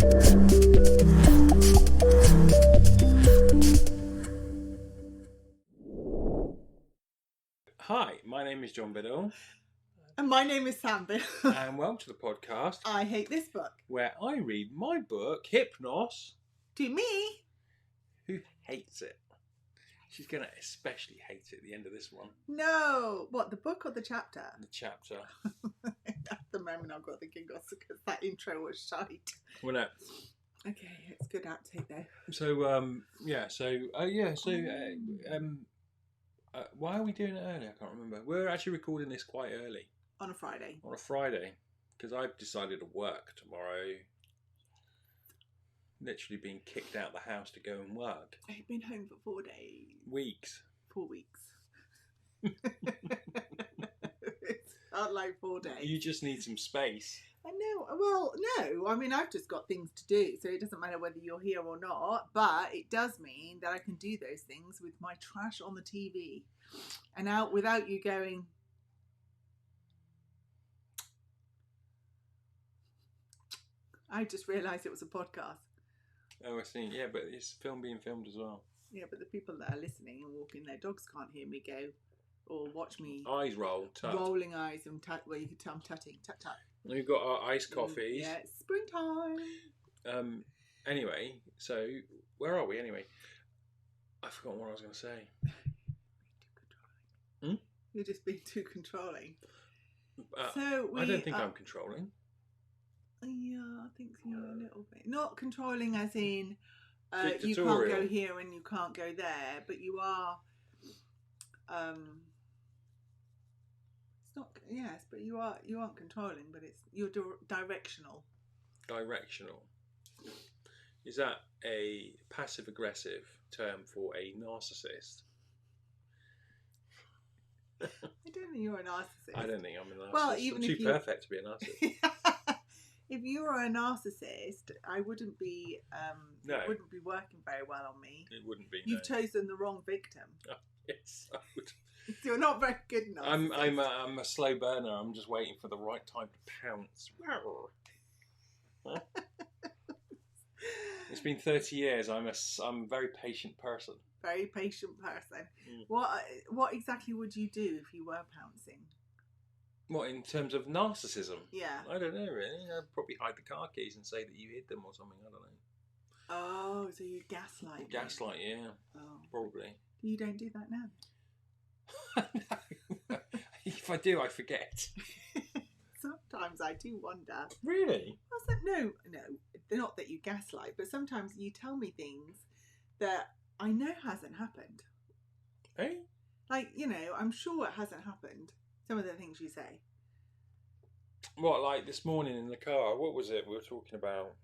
Hi, my name is John Biddle. And my name is Sam Biddle. And welcome to the podcast I hate this book. where I read my book, Hypnos. To me. Who hates it? She's going to especially hate it at the end of this one. No. What, the book or the chapter? The chapter. At the moment I've got the giggles because that intro was shite. Well, no. Okay, it's good outtake though. So, why are we doing it early? I can't remember. We're actually recording this quite early. On a Friday. On a Friday. Because I've decided to work tomorrow. Literally being kicked out the house to go and work. I've been home for 4 days. Weeks. 4 weeks. It's not like 4 days. You just need some space. I know. Well, no. I mean, I've just got things to do, so it doesn't matter whether you're here or not. But it does mean that I can do those things with my trash on the TV, and out without you going. I just realised it was a podcast. Oh, I see. Yeah, but it's being filmed as well. Yeah, but the people that are listening and walking their dogs can't hear me go or watch me. Eyes roll, tut. Rolling eyes and tut. Well, you can tell I'm tutting, tut tut. We've got our iced coffees. Yeah, it's springtime. Anyway, so where are we anyway? I've forgotten what I was going to say. You're just being too controlling. I don't think I'm controlling. Yeah, I think you're a little bit. Not controlling as in you Dictatorial. can't go here and you can't go there, but you are. It's not. Yes, but you are. You aren't controlling, but you're directional. Directional. Is that a passive-aggressive term for a narcissist? I don't think you're a narcissist. I don't think I'm a narcissist. Well, even I'm if too perfect to be a narcissist. If you were a narcissist, I wouldn't be. No. It wouldn't be working very well on me. It wouldn't be. You've chosen the wrong victim. Oh, yes, I would. You're not very good narcissist. I'm a slow burner. I'm just waiting for the right time to pounce. It's been 30 years. I'm a very patient person. Very patient person. Mm. What exactly would you do if you were pouncing? What, in terms of narcissism? Yeah. I don't know, really. I'd probably hide the car keys and say that you hid them or something. I don't know. Oh, so you gaslight. Gaslight, yeah. Oh. Probably. You don't do that now. No. If I do, I forget. Sometimes I do wonder. Really? No, not that you gaslight, but sometimes you tell me things that I know hasn't happened. Hey? Like, I'm sure it hasn't happened. Some of the things you say. What, like this morning in the car? What was it we were talking about?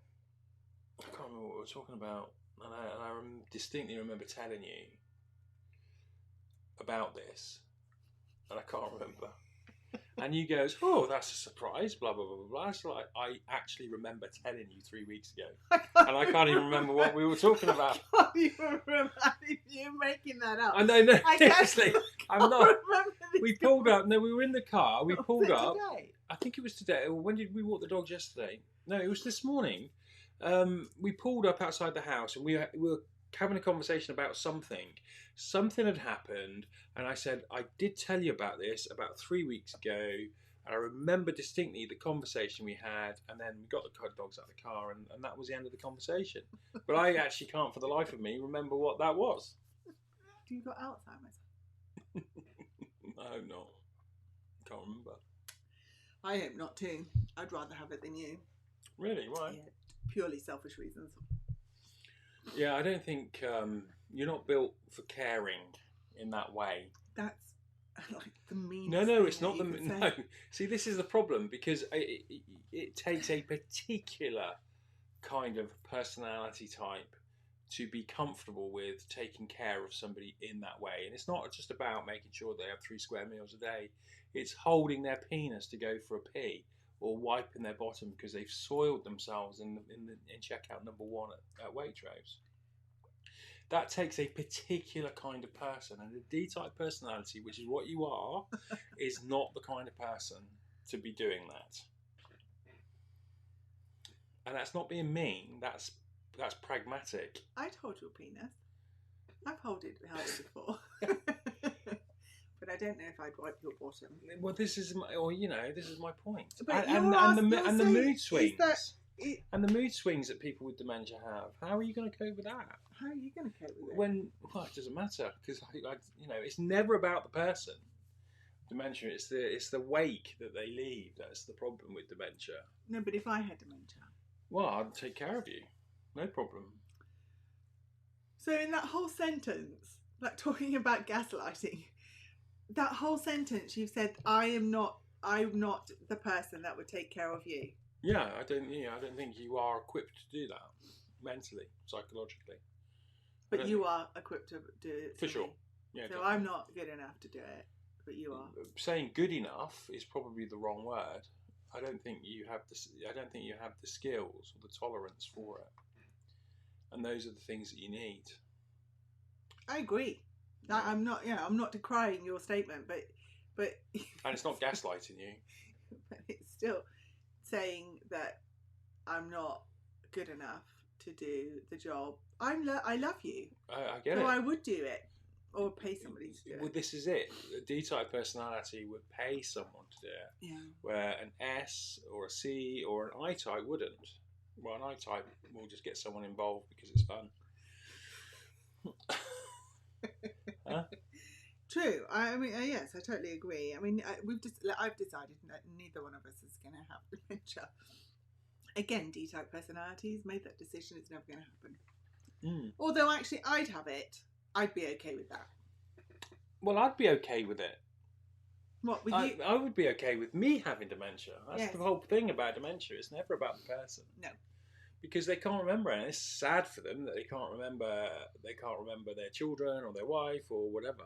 I can't remember what we were talking about. And I distinctly remember telling you about this. And I can't remember. And you goes, oh, that's a surprise, blah, blah, blah, blah, blah. So I actually remember telling you 3 weeks ago. And I can't even remember what we were talking about. I can't even remember. You're making that up. I know, no, seriously. I'm not. Remember We pulled up. No, we were in the car. We pulled up. Today? I think it was today. When did we walk the dogs yesterday? No, it was this morning. We pulled up outside the house and we were having a conversation about something. Something had happened, and I said, I did tell you about this about 3 weeks ago, and I remember distinctly the conversation we had, and then we got the dogs out of the car, and that was the end of the conversation. But I actually can't, for the life of me, remember what that was. Do you got Alzheimer's? I hope not. Can't remember. I hope not too. I'd rather have it than you. Really? Why? Yeah, purely selfish reasons. Yeah, I don't think you're not built for caring in that way. That's like the meanest. No, it's not the no. See, this is the problem because it takes a particular kind of personality type to be comfortable with taking care of somebody in that way, and it's not just about making sure they have 3 square meals a day. It's holding their penis to go for a pee, or wiping their bottom because they've soiled themselves in checkout number 1 at Waitrose. That takes a particular kind of person, and a D-type personality, which is what you are, is not the kind of person to be doing that. And that's not being mean. That's pragmatic. I'd hold your penis. I've held it before. But I don't know if I'd wipe your bottom. Well, this is my point. But And the mood swings. And the mood swings that people with dementia have. How are you going to cope with that? How are you going to cope with it? It doesn't matter, because it's never about the person. Dementia, it's the wake that they leave. That's the problem with dementia. No, but if I had dementia, well, I'd take care of you, no problem. So in that whole sentence, like talking about gaslighting, that whole sentence you've said, I'm not the person that would take care of you. Yeah, I don't think you are equipped to do that mentally, psychologically. But you are equipped to do it. For sure. Yeah. So I'm not good enough to do it, but you are. Saying good enough is probably the wrong word. I don't think you have the skills or the tolerance for it. And those are the things that you need. I agree. Yeah. I'm not decrying your statement, but and it's not gaslighting you. But it's still saying that I'm not good enough to do the job. I love you. I get it. So I would do it, or pay somebody to do it. Well, this is it. A D-type personality would pay someone to do it. Yeah. Where an S or a C or an I-type wouldn't. Well, an I-type will just get someone involved because it's fun. Huh? True. I mean, yes, I totally agree. I mean, I've decided that neither one of us is going to have dementia. Again, D-type personalities made that decision. It's never going to happen. Although, actually, I'd have it. I'd be okay with that. Well, I'd be okay with it. What with you? I would be okay with me having dementia. That's yes. The whole thing about dementia. It's never about the person. No. Because they can't remember, and it's sad for them that they can't remember their children or their wife or whatever.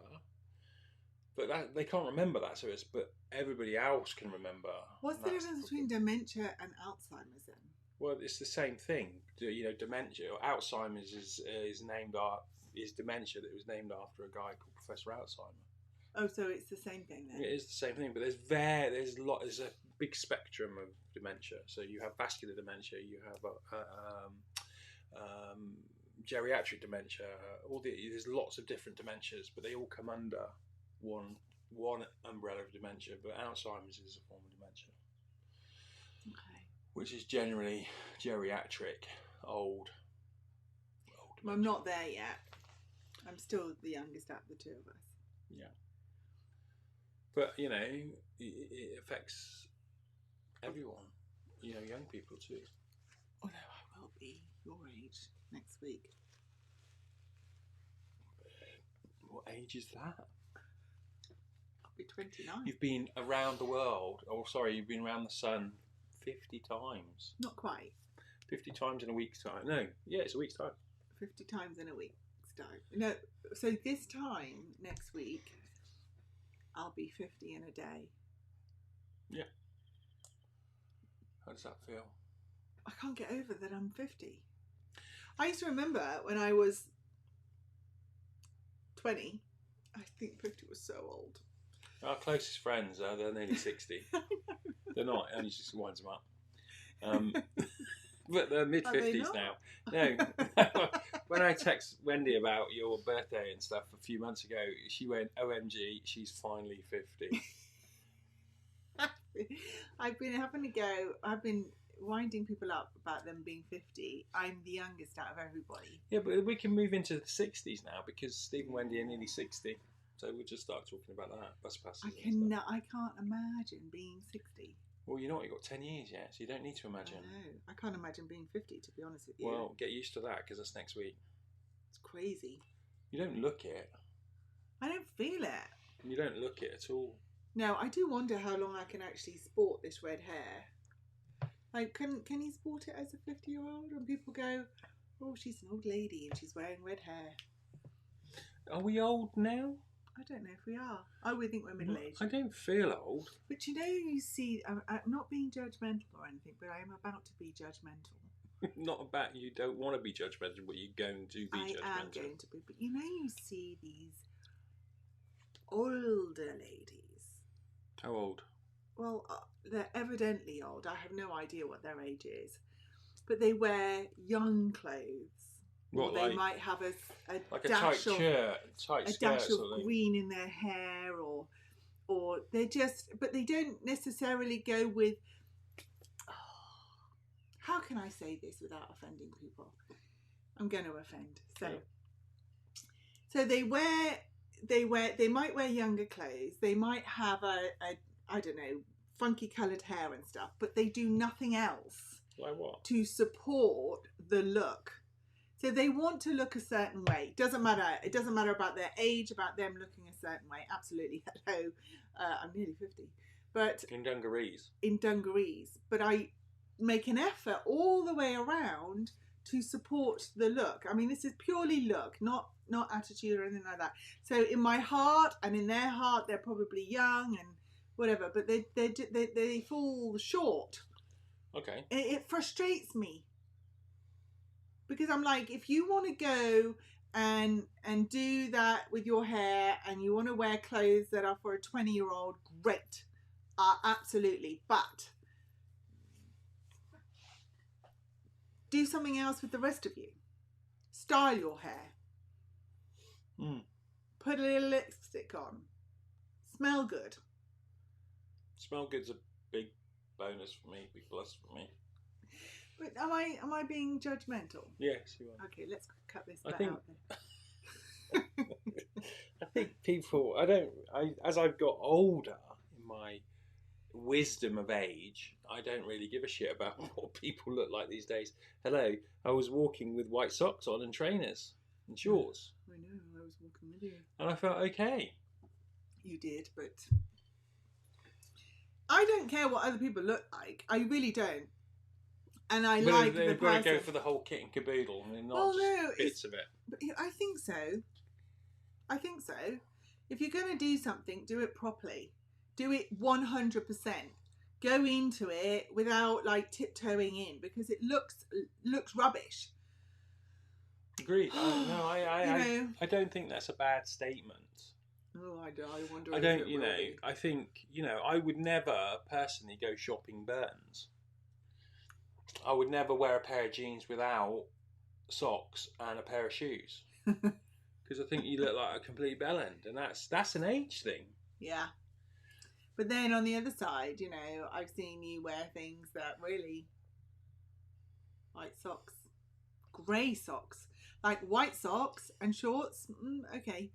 But they can't remember that, but everybody else can remember. What's the difference between dementia and Alzheimer's then? Well, it's the same thing. Dementia or Alzheimer's is dementia that was named after a guy called Professor Alzheimer. Oh, so it's the same thing then? It is the same thing, but there's a big spectrum of dementia. So you have vascular dementia, you have geriatric dementia. There's lots of different dementias, but they all come under one umbrella of dementia. But Alzheimer's is a form of dementia, okay, which is generally geriatric, old. Well, I'm not there yet. I'm still the youngest out of the two of us. Yeah. But, it affects everyone, young people too. Although I will be your age next week. What age is that? I'll be 29. You've been around the world, you've been around the sun 50 times. Not quite. 50 times in a week's time. No, yeah, it's a week's time. 50 times in a week's time. No, so this time next week, I'll be 50 in a day. Yeah. How does that feel? I can't get over that I'm 50. I used to remember when I was 20, I think 50 was so old. Our closest friends, they're nearly 60. They're not, only just winds them up. But they're mid-50s now. No. When I text Wendy about your birthday and stuff a few months ago, she went, OMG, she's finally 50. I've been winding people up about them being 50. I'm the youngest out of everybody. Yeah, but we can move into the 60s now because Steve and Wendy are nearly 60. So we'll just start talking about that. Bus passes. I can't imagine being 60. Well, you know what? You've got 10 years yet, so you don't need to imagine. I know. I can't imagine being 50, to be honest with you. Well, get used to that because that's next week. It's crazy. You don't look it. I don't feel it. You don't look it at all. No, I do wonder how long I can actually sport this red hair. Like, can you sport it as a 50-year-old? And people go, oh, she's an old lady and she's wearing red hair. Are we old now? I don't know if we are. I would think we're middle-aged. I don't feel old. But you see, I'm not being judgmental or anything, but I am about to be judgmental. Not about you don't want to be judgmental, but you're going to be judgmental. I am going to be. But you see these older ladies. How old? Well, they're evidently old. I have no idea what their age is. but they wear young clothes. Or What, they like, might have a like a dash tight of shirt, tight a skirt dash of sort of thing. green in their hair, or they're just, but they don't necessarily go with. How can I say this without offending people? I'm going to offend. So they might wear younger clothes. They might have a I don't know, funky coloured hair and stuff, but they do nothing else. Like what? To support the look. So they want to look a certain way. It doesn't matter about their age, about them looking a certain way. Absolutely. Hello, I'm nearly 50. But In dungarees. But I make an effort all the way around to support the look. I mean, this is purely look, not attitude or anything like that. So in my heart and in their heart, they're probably young and whatever, but they fall short. Okay. It frustrates me. Because I'm like, if you want to go and do that with your hair and you want to wear clothes that are for a 20-year-old, great. Absolutely. But do something else with the rest of you. Style your hair. Put a little lipstick on. Smell good. Smell good's a big bonus for me, big plus for me. But am I being judgmental? Yes, you are. Okay, let's cut this bit out then. I think people, as I've got older, in my wisdom of age, I don't really give a shit about what people look like these days. Hello, I was walking with white socks on and trainers and shorts. I know, I was walking with you. And I felt okay. You did, but I don't care what other people look like. I really don't. And I like the person. They've got to go for the whole kit and caboodle and not just bits of it. But I think so. If you're going to do something, do it properly. Do it 100%. Go into it without like tiptoeing in because it looks rubbish. Agreed. I don't think that's a bad statement. Oh, I wonder. I don't. I think I would never personally go shopping Burns. I would never wear a pair of jeans without socks and a pair of shoes because I think you look like a complete bellend, and that's an age thing. Yeah, but then on the other side, I've seen you wear things that really, white socks, grey socks, like white socks and shorts. Okay,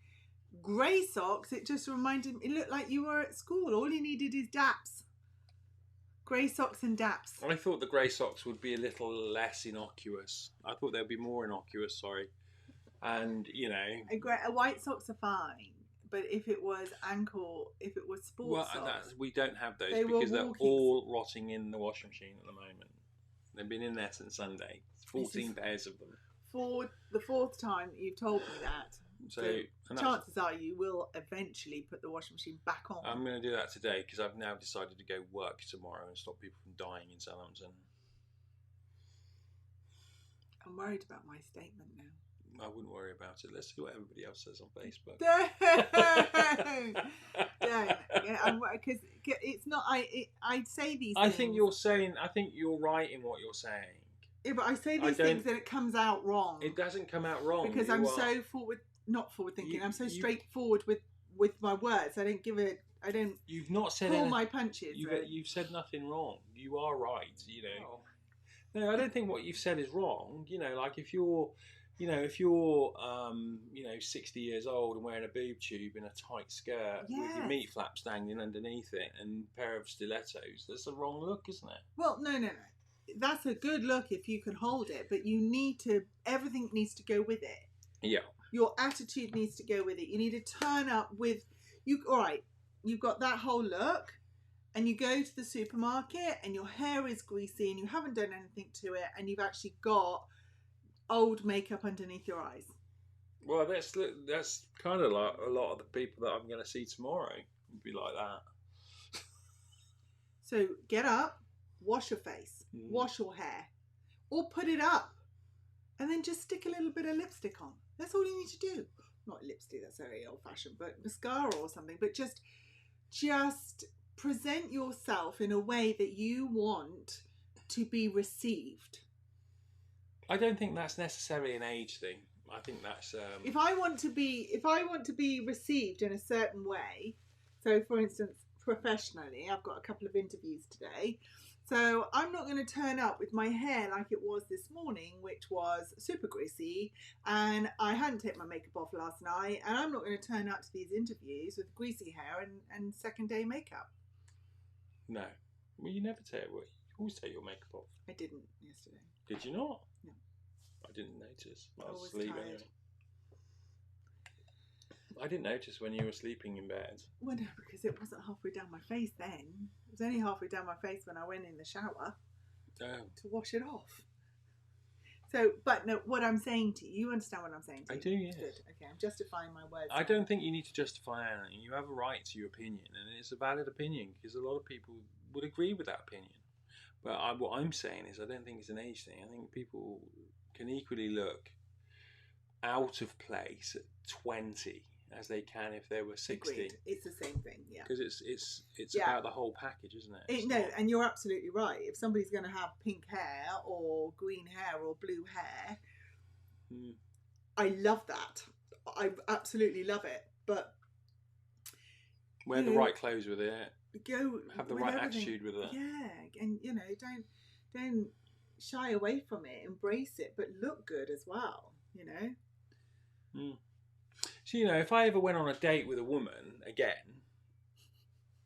grey socks. It just reminded me. It looked like you were at school. All you needed is DAPs. Grey socks and DAPs. I thought the grey socks would be a little less innocuous. I thought they'd be more innocuous, sorry. And, white socks are fine. But if it was sports socks... we don't have those because they're all rotting in the washing machine at the moment. They've been in there since Sunday. 14 pairs of them. For the fourth time you've told me that. So chances are you will eventually put the washing machine back on. I'm going to do that today because I've now decided to go work tomorrow and stop people from dying in Southampton. I'm worried about my statement now. I wouldn't worry about it. Let's see what everybody else says on Facebook. Don't. Because it's not. I say these. I think you're right in what you're saying. Yeah, but I say these things and it comes out wrong. It doesn't come out wrong because I'm so not forward thinking. I'm so straightforward with my words. I don't give it. I don't. You've not said pull my punches. You've said nothing wrong. You are right. Oh. No, I don't think what you've said is wrong. Like if you're 60 years old and wearing a boob tube in a tight skirt with your meat flaps dangling underneath it and a pair of stilettos, that's a wrong look, isn't it? Well, no. That's a good look if you can hold it, but everything needs to go with it. Yeah. Your attitude needs to go with it. You need to turn up with you. All right, you've got that whole look, and you go to the supermarket, and your hair is greasy, and you haven't done anything to it, and you've actually got old makeup underneath your eyes. Well, that's kind of like a lot of the people that I'm going to see tomorrow would be like that. So get up, wash your face, wash your hair, or put it up, and then just stick a little bit of lipstick on. That's all you need to do. Not lipstick, that's very old-fashioned, but mascara or something. But just present yourself in a way that you want to be received. I don't think that's necessarily an age thing. I think that's if I want to be received in a certain way. So, for instance, professionally, I've got a couple of interviews today. So I'm not going to turn up with my hair like it was this morning, which was super greasy, and I hadn't taken my makeup off last night, and I'm not going to turn up to these interviews with greasy hair and second day makeup. No. Well, you never take it. You always take your makeup off. I didn't yesterday. Did you not? No. I didn't notice. I was Always asleep tired. anyway. I didn't notice when you were sleeping in bed. Well, no, because it wasn't halfway down my face then. It was only halfway down my face when I went in the shower to wash it off. So, but no, what I'm saying to you, you understand what I'm saying to you? I do, yes. Good. Okay, I'm justifying my words. I don't think you need to justify anything. You have a right to your opinion, and it's a valid opinion because a lot of people would agree with that opinion. But what I'm saying is I don't think it's an age thing. I think people can equally look out of place at 20 as they can if they were 60. Agreed. It's the same thing, yeah. Because it's about the whole package, isn't it? No, and you're absolutely right. If somebody's going to have pink hair or green hair or blue hair, I love that. I absolutely love it. But wear the right clothes with it. Have the right everything. attitude with it. Yeah, and don't shy away from it. Embrace it, but look good as well. So, if I ever went on a date with a woman again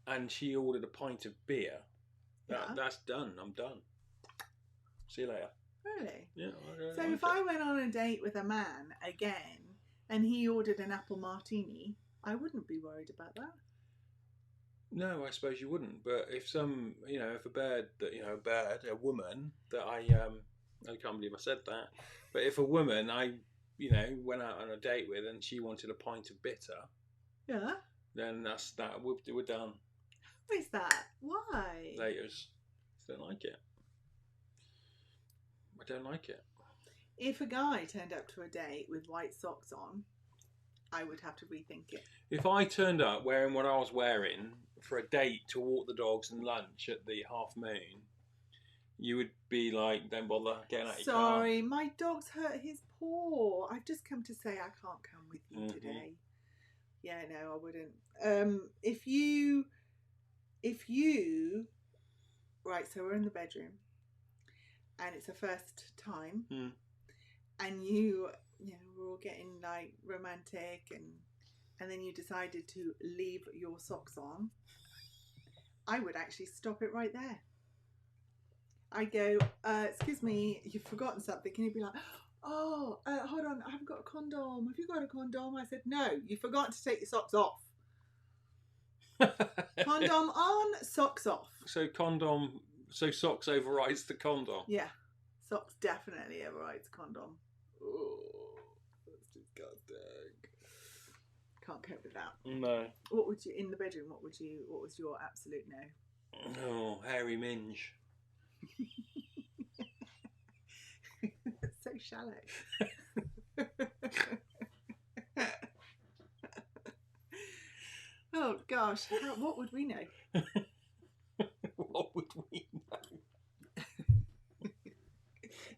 and she ordered a pint of beer, that's done. I'm done. See you later. Really? Yeah. So if I went on a date with a man again and he ordered an apple martini, I wouldn't be worried about that. No, I suppose you wouldn't. But if if a woman that I can't believe I said that, but if a woman I went out on a date with and she wanted a pint of bitter, then that's that. We're done. What is that? Why? Laters. I don't like it. I don't like it. If a guy turned up to a date with white socks on, I would have to rethink it. If I turned up wearing what I was wearing for a date to walk the dogs and lunch at the Half Moon, you would be like, don't bother getting out your car. Sorry, my dog's hurt his paw. I've just come to say I can't come with you today. Yeah, no, I wouldn't. If you, right, so we're in the bedroom and it's a first time and we're all getting like romantic and then you decided to leave your socks on, I would actually stop it right there. I go, excuse me, you've forgotten something. Can you be like, hold on, I haven't got a condom. Have you got a condom? I said, no, you forgot to take your socks off. Condom on, socks off. So socks overrides the condom. Yeah, socks definitely overrides condom. Oh, that's disgusting. Can't cope with that. No. What would you in the bedroom? What was your absolute no? Oh, hairy minge. So shallow. Oh gosh, what would we know? What would we know?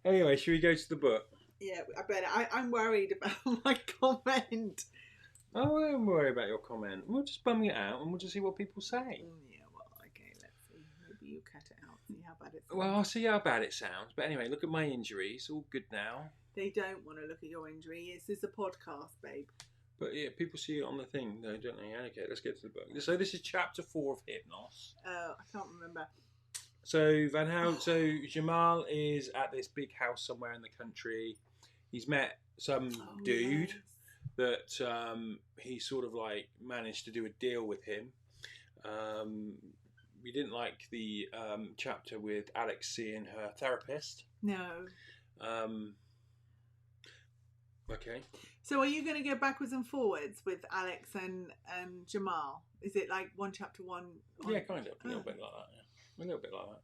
Anyway, should we go to the book? Yeah, I better. I'm worried about my comment. Oh, I don't worry about your comment. We'll just bum it out and we'll just see what people say. Yeah, well, okay, let's see. Maybe you cut it out, see how bad it sounds. Well, I'll see how bad it sounds. But anyway, look at my injuries. All good now. They don't want to look at your injury. This is a podcast, babe. But yeah, people see it on the thing, though, don't they? Okay, let's get to the book. So this is chapter 4 of Hypnos. I can't remember. So Jamal is at this big house somewhere in the country. He's met some dude that he sort of like managed to do a deal with him. We didn't like the chapter with Alex seeing her therapist. No. Okay. So are you going to go backwards and forwards with Alex and Jamal? Is it like one chapter one? Yeah, kind of. A little bit like that. Yeah. A little bit like that.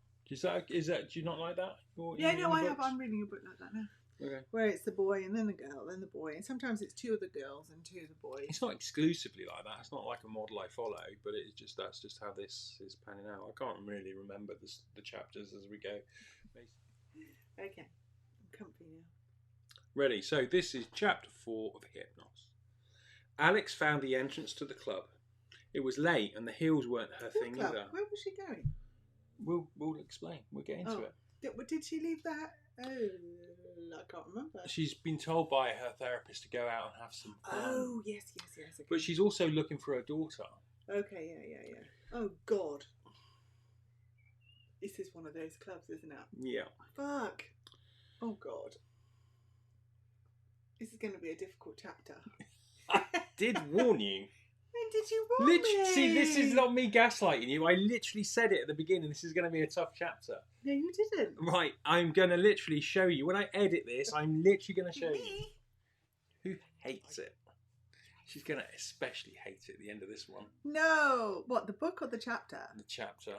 Is that? Do you not like that? Yeah, no, I have. I'm reading a book like that now. Okay. Where it's the boy and then the girl, then the boy, and sometimes it's two of the girls and two of the boys. It's not exclusively like that. It's not like a model I follow, but that's just how this is panning out. I can't really remember the chapters as we go. Okay, I'm comfy now. Ready? So this is chapter 4 of Hypnos. Alex found the entrance to the club. It was late and the heels weren't her thing club? either. Where was she going? We'll explain. We'll get into it. Did she leave that? Oh, I can't remember. She's been told by her therapist to go out and have some fun. Oh, yes. Okay. But she's also looking for her daughter. Okay, yeah. Oh, God. This is one of those clubs, isn't it? Yeah. Fuck. Oh, God. This is going to be a difficult chapter. I did warn you. When did you warn me? See, this is not me gaslighting you. I literally said it at the beginning. This is going to be a tough chapter. No, you didn't. Right, I'm going to literally show you. When I edit this, I'm literally going to show you who hates it. She's going to especially hate it at the end of this one. No. What, the book or the chapter? The chapter.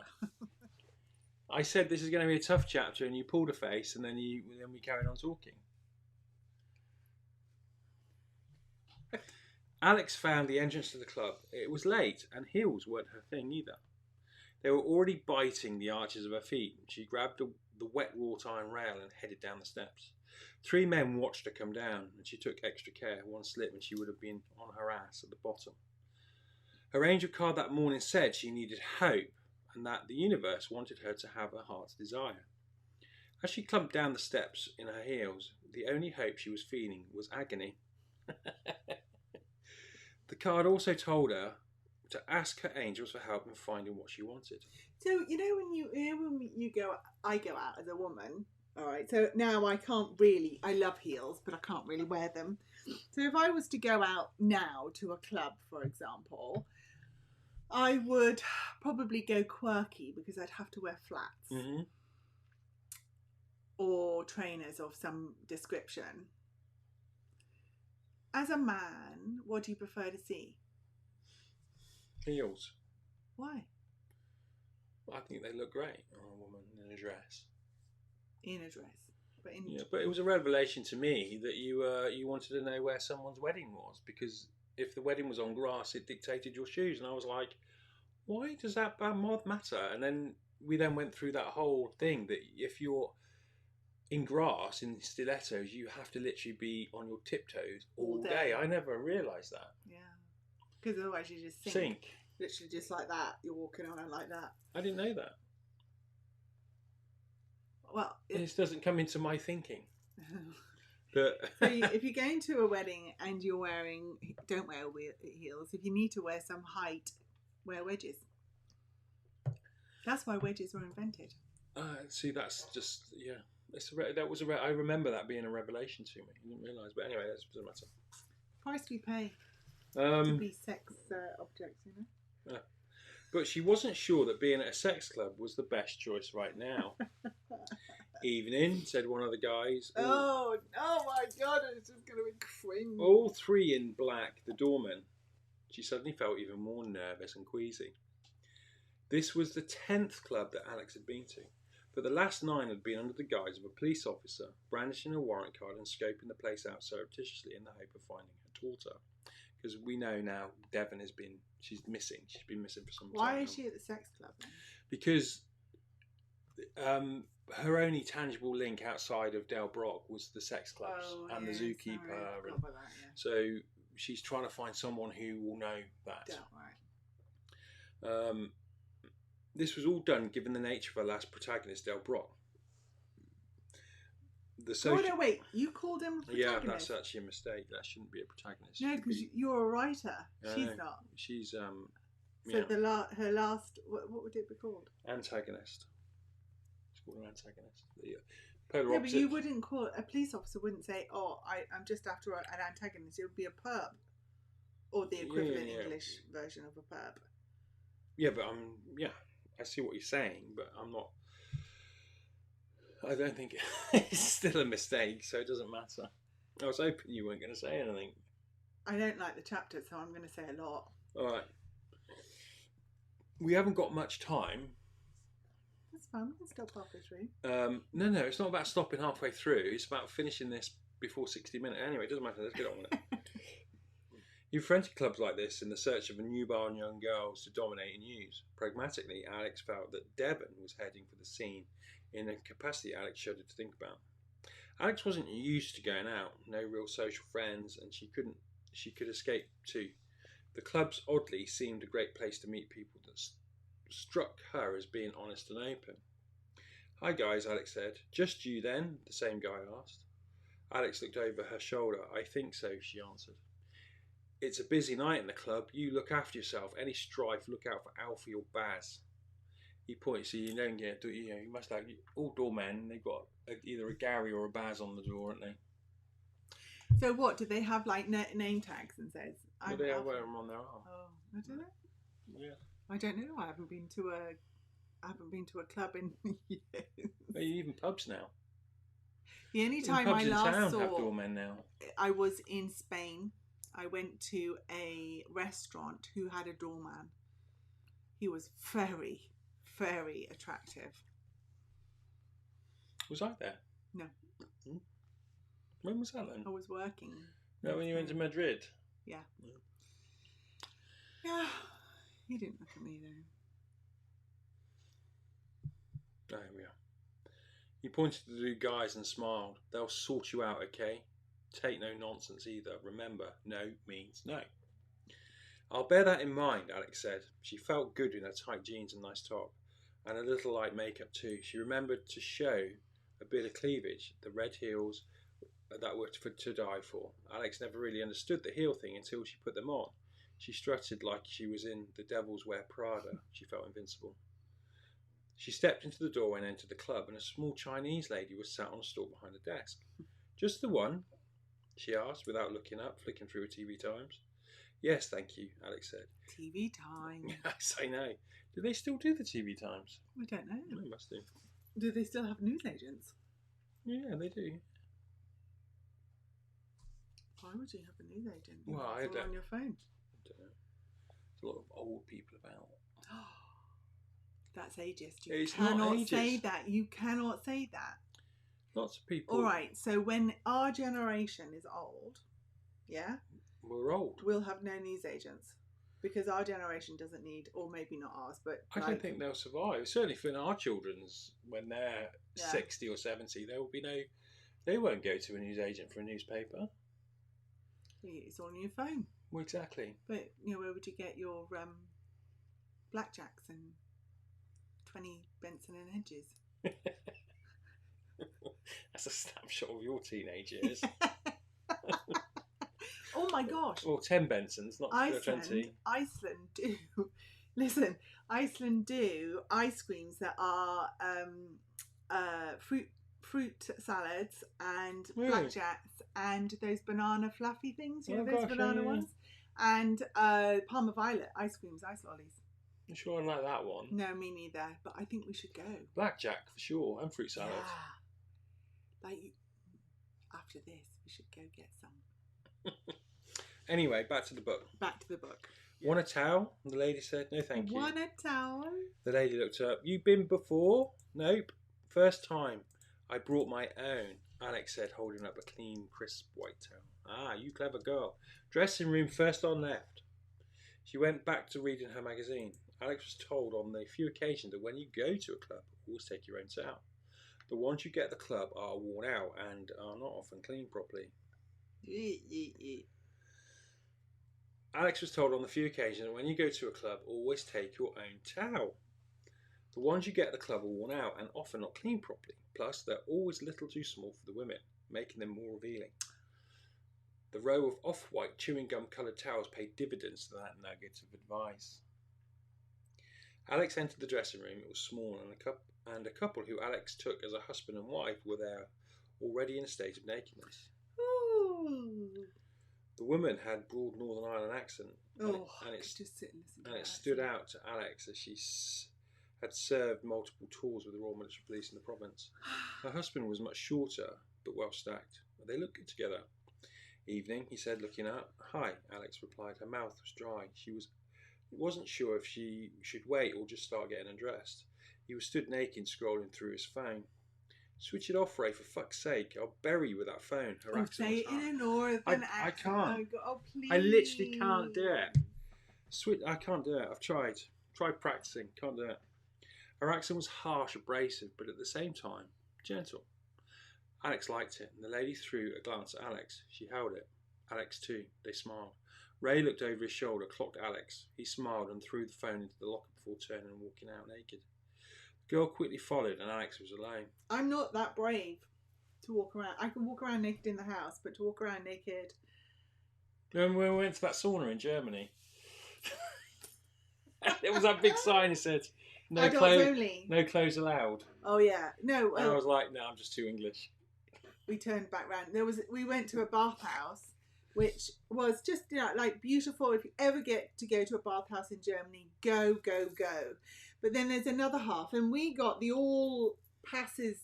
I said this is going to be a tough chapter, and you pulled a face, and then we carried on talking. Alex found the entrance to the club. It was late, and heels weren't her thing either. They were already biting the arches of her feet. She grabbed the wet wrought iron rail and headed down the steps. 3 men watched her come down, and she took extra care. One slip and she would have been on her ass at the bottom. Her angel card that morning said she needed hope, and that the universe wanted her to have her heart's desire. As she clumped down the steps in her heels, the only hope she was feeling was agony. The card also told her to ask her angels for help in finding what she wanted. So when I go out as a woman. All right. So now I love heels, but I can't really wear them. So if I was to go out now to a club, for example, I would probably go quirky because I'd have to wear flats or trainers of some description. As a man, what do you prefer to see? Heels. Why? Well, I think they look great on a woman in a dress. In a dress. But it was a revelation to me that you wanted to know where someone's wedding was, because if the wedding was on grass, it dictated your shoes, and I was like, why does that matter? And then we went through that whole thing that if you're in grass, in stilettos, you have to literally be on your tiptoes all day. I never realised that. Yeah. Because otherwise you just sink. Literally just like that. You're walking around like that. I didn't know that. Well, this doesn't come into my thinking. But so if you're going to a wedding and you're don't wear heels. If you need to wear some height, wear wedges. That's why wedges were invented. See, that's just, yeah. I remember that being a revelation to me. I didn't realise, but anyway, that doesn't matter. Price we pay to be sex objects, you know. But she wasn't sure that being at a sex club was the best choice right now. Evening, said one of the guys. Oh my God, it's just going to be cringe. All 3 in black, the doormen. She suddenly felt even more nervous and queasy. This was the 10th club that Alex had been to. But the last 9 had been under the guise of a police officer, brandishing a warrant card and scoping the place out surreptitiously in the hope of finding her daughter. Because we know now Devon she's missing. She's been missing for some time. Why is she at the sex club then? Because her only tangible link outside of Del Brock was the sex clubs and the zookeeper. Sorry, about that, yeah. So she's trying to find someone who will know that. Right. This was all done given the nature of our last protagonist, Del Brock. Oh, no, wait. You called him a protagonist? Yeah, that's actually a mistake. That shouldn't be a protagonist. No, because you're a writer. She's not. She's, So yeah. her last... What would it be called? Antagonist. It's called an antagonist. The polar Yeah, opposite. but you wouldn't call... A police officer wouldn't say, I'm just after an antagonist. It would be a perp. Or the equivalent English version of a perp. Yeah, but I see what you're saying, but I'm not... I don't think it's still a mistake, so it doesn't matter. I was hoping you weren't going to say anything. I don't like the chapter, so I'm going to say a lot. All right. We haven't got much time. That's fine. We can stop halfway through. No, it's not about stopping halfway through. It's about finishing this before 60 minutes. Anyway, it doesn't matter. Let's get on with it. You've fronted clubs like this in the search of a newborn young girls to dominate and use. Pragmatically, Alex felt that Devon was heading for the scene in a capacity Alex shuddered to think about. Alex wasn't used to going out, no real social friends, and she could escape too. The clubs oddly seemed a great place to meet people that struck her as being honest and open. Hi guys, Alex said. Just you then? The same guy asked. Alex looked over her shoulder. I think so, she answered. It's a busy night in the club. You look after yourself. Any strife, look out for Alfie or Baz. He points, so you don't get, you must have, all doormen, they've got either a Gary or a Baz on the door, haven't they? So what, do they have like name tags and says? Well, they wear them on their arm. Oh, I don't know. Yeah. I don't know. I haven't been to a club in years. Well, even pubs now. The only time pubs I last in town saw, have doormen now. I was in Spain. I went to a restaurant who had a doorman. He was very, very attractive. Was I there? No. Hmm? When was that then? I was working. No, when you went to Madrid? Yeah. Yeah. He didn't look at me though. There we are. He pointed to the guys and smiled. They'll sort you out, okay? Take no nonsense either. Remember, no means no. I'll bear that in mind, Alex said. She felt good in her tight jeans and nice top, and a little light makeup too. She remembered to show a bit of cleavage, the red heels that were to die for. Alex never really understood the heel thing until she put them on. She strutted like she was in The Devil's Wear Prada. She felt invincible. She stepped into the doorway and entered the club, and a small Chinese lady was sat on a stool behind a desk. Just the one? She asked, without looking up, flicking through her TV Times. Yes, thank you, Alex said. TV Time. Yes, I know. Do they still do the TV Times? I don't know. They must do. Do they still have newsagents? Yeah, they do. Why would you have a newsagent? Well, I it's all don't on your phone. I don't know. There's a lot of old people about. That's ageist. You It's not cannot ageist. say that. You cannot say that. Lots of people. All right. So when our generation is old, yeah, We're old. we'll have no newsagents because our generation doesn't need, or maybe not ours, but I don't think they'll survive. Certainly for our children's, when they're 60 or 70, there will be no. They won't go to a newsagent for a newspaper. It's all on your phone. Well, exactly. But where would you get your blackjacks and 20 Benson and Hedges? That's a snapshot of your teenage years. Oh my gosh. Well, 10 Bensons, not 20. Iceland do. Listen, Iceland do ice creams that are fruit salads and blackjacks and those banana fluffy things. Those banana ones? And Parma Violet ice creams, ice lollies. I'm sure I like that one. No, me neither. But I think we should go. Blackjack for sure, and fruit salad. Yeah. Like after this, we should go get some. Anyway, back to the book. Want a towel? The lady said. No, thank you. Want a towel? The lady looked up. You been before? Nope. First time. I brought my own, Alex said, holding up a clean, crisp white towel. Ah, you clever girl. Dressing room first on left. She went back to reading her magazine. Alex was told on the few occasions that when you go to a club, always take your own towel. The ones you get at the club are worn out and are not often cleaned properly. Alex was told on the few occasions that when you go to a club, always take your own towel. The ones you get at the club are worn out and often not cleaned properly. Plus, they're always a little too small for the women, making them more revealing. The row of off-white chewing gum coloured towels paid dividends to that nugget of advice. Alex entered the dressing room. It was small, and a couple who Alex took as a husband and wife were there, already in a state of nakedness. Ooh. The woman had broad Northern Ireland accent, and it stood out to Alex as she had served multiple tours with the Royal Military Police in the province. Her husband was much shorter, but well stacked. They looked good together. Evening, he said, looking up. Hi, Alex replied. Her mouth was dry. She wasn't sure if she should wait or just start getting undressed. He was stood naked, scrolling through his phone. Switch it off, Ray, for fuck's sake. I'll bury you with that phone. Her accent say it in a northern accent. I can't. Oh, please. I literally can't do it. I can't do it. I've tried. Tried practicing. Can't do it. Her accent was harsh, abrasive, but at the same time, gentle. Alex liked it, and the lady threw a glance at Alex. She held it. Alex too. They smiled. Ray looked over his shoulder, clocked Alex. He smiled and threw the phone into the locker before turning and walking out naked. The girl quickly followed, and Alex was alone. I'm not that brave to walk around. I can walk around naked in the house, but to walk around naked... Remember when we went to that sauna in Germany? There was that big sign that said, no clothes allowed. Oh, yeah. No. And I was like, no, I'm just too English. We turned back round. We went to a bathhouse, which was just, you know, like beautiful. If you ever get to go to a bathhouse in Germany, go, go, go. But then there's another half, and we got the all passes,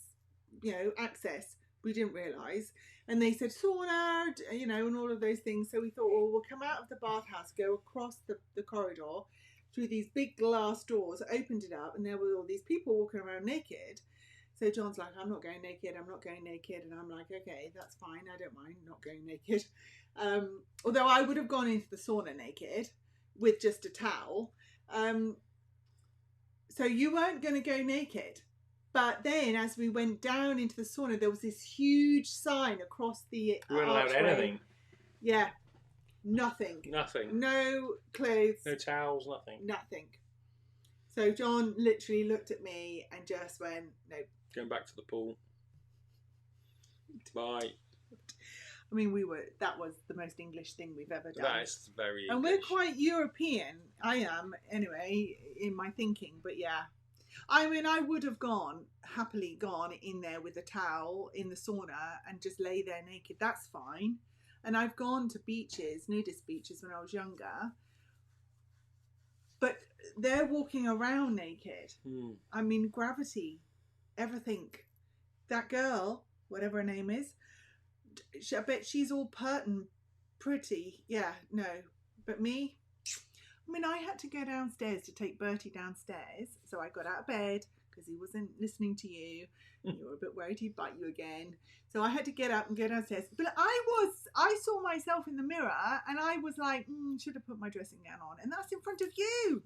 you know, access. We didn't realise. And they said sauna, you know, and all of those things. So we thought, well, we'll come out of the bathhouse, go across the corridor through these big glass doors, opened it up, and there were all these people walking around naked. So John's like, I'm not going naked, I'm not going naked. And I'm like, okay, that's fine, I don't mind not going naked. Although I would have gone into the sauna naked with just a towel. So you weren't going to go naked. But then as we went down into the sauna, there was this huge sign across the We weren't allowed anything. Yeah. Nothing. Nothing. No clothes. No towels, nothing. Nothing. So John literally looked at me and just went, no. Going back to the pool. Bye. I mean, that was the most English thing we've ever done. That is very English. And we're quite European. I am, anyway, in my thinking. But yeah. I mean, I would have happily gone in there with a towel in the sauna and just lay there naked. That's fine. And I've gone to beaches, nudist beaches, when I was younger. But they're walking around naked. I mean, gravity, everything. That girl, whatever her name is, I bet she's all pert and pretty. Yeah, no. But me, I mean, I had to go downstairs to take Bertie downstairs. So I got out of bed because he wasn't listening to you. You were a bit worried he'd bite you again. So I had to get up and go downstairs. But I saw myself in the mirror and I was like, should have put my dressing gown on. And that's in front of you.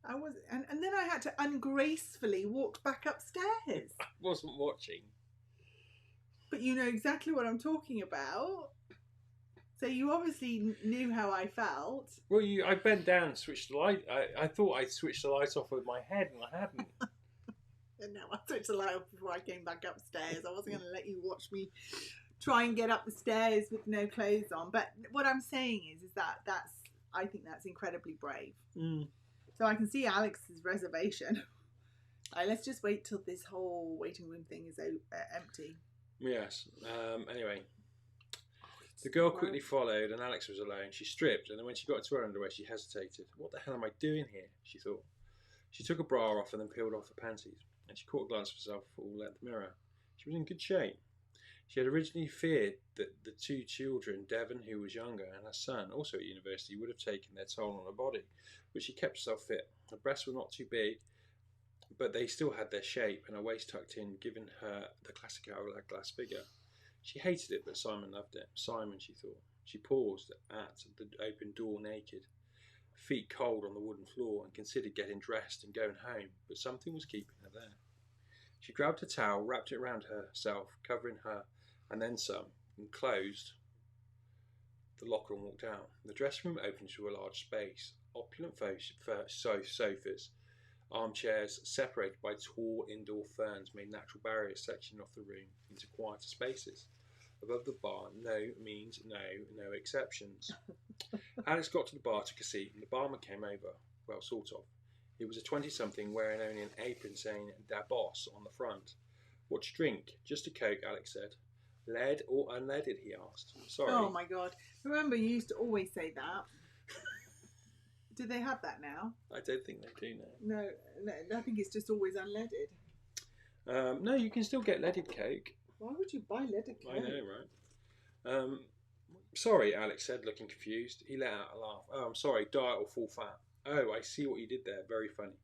And then I had to ungracefully walk back upstairs. I wasn't watching. But you know exactly what I'm talking about. So you obviously knew how I felt. Well, I bent down and switched the light. I thought I'd switched the light off with my head, and I hadn't. And no, I switched the light off before I came back upstairs. I wasn't going to let you watch me try and get up the stairs with no clothes on. But what I'm saying is I think that's incredibly brave. So I can see Alex's reservation. Let's just wait till this whole waiting room thing is empty. Yes. Anyway. The girl quickly followed, and Alex was alone. She stripped, and then when she got to her underwear, she hesitated. What the hell am I doing here? She thought. She took a bra off and then peeled off the panties, and she caught a glance of herself full at the mirror. She was in good shape. She had originally feared that the two children, Devon, who was younger, and her son, also at university, would have taken their toll on her body, but she kept herself fit. Her breasts were not too big, but they still had their shape, and her waist tucked in, giving her the classic hourglass figure. She hated it, but Simon loved it. Simon, she thought. She paused at the open door naked, feet cold on the wooden floor, and considered getting dressed and going home, but something was keeping her there. She grabbed a towel, wrapped it around herself, covering her, and then some, and closed the locker and walked out. The dressing room opened to a large space. Opulent sofas, armchairs separated by tall indoor ferns made natural barriers sectioning off the room into quieter spaces. Above the bar, no means no exceptions. Alex got to the bar, took a seat, and the barman came over. Well, sort of. He was a 20-something wearing only an apron saying "Da Boss" on the front. "What do you drink?" "Just a Coke," Alex said. "Lead or unleaded?" he asked. "Sorry." Oh my God. Remember, you used to always say that. Do they have that now? I don't think they do now. No, I think it's just always unleaded. No, you can still get leaded Coke. Why would you buy leaded Coke? I know, right? Sorry, Alex said, looking confused. He let out a laugh. "Oh, I'm sorry, diet or full fat?" "Oh, I see what you did there. Very funny.